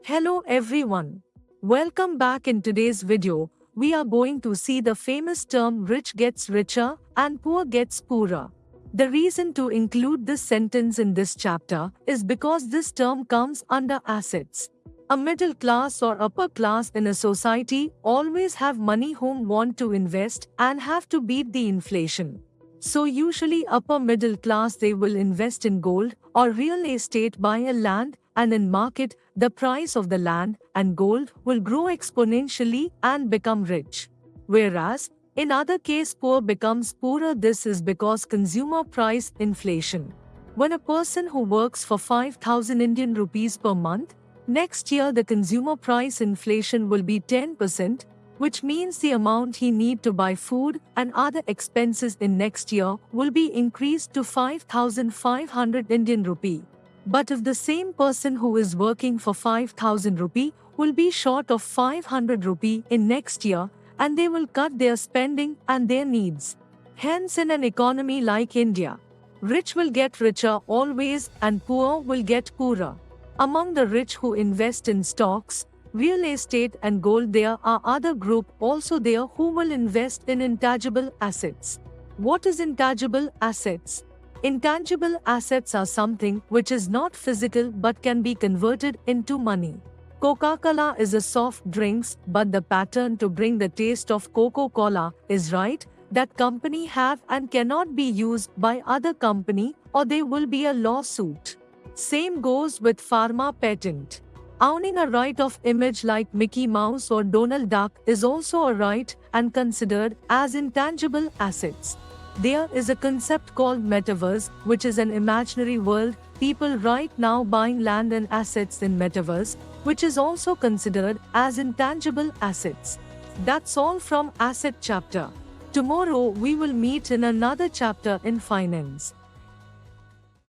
Hello everyone. Welcome back. In today's video, we are going to see the famous term rich gets richer and poor gets poorer. The reason to include this sentence in this chapter is because this term comes under assets. A middle class or upper class in a society always have money whom want to invest and have to beat the inflation. So usually upper middle class they will invest in gold or real estate, buy a land, and in market the price of the land and gold will grow exponentially and become rich. Whereas in other case poor becomes poorer. This is because consumer price inflation. When a person who works for 5000 Indian rupees per month, next year the consumer price inflation will be 10%, which means the amount he need to buy food and other expenses in next year will be increased to 5500 Indian rupee. But if the same person who is working for 5000 rupee will be short of 500 rupee in next year, and they will cut their spending and their needs. Hence in an economy like India, rich will get richer always and poor will get poorer. Among the rich who invest in stocks, real estate and gold, there are other group also there who will invest in intangible assets. What is intangible assets? Intangible assets are something which is not physical but can be converted into money. Coca-Cola is a soft drinks, but the pattern to bring the taste of Coca-Cola is right that company have and cannot be used by other company or there will be a lawsuit. Same goes with pharma patent. Owning a right of image like Mickey Mouse or Donald Duck is also a right and considered as intangible assets. There is a concept called metaverse, which is an imaginary world. People right now buying land and assets in metaverse, which is also considered as intangible assets. That's all from asset chapter. Tomorrow we will meet in another chapter in finance.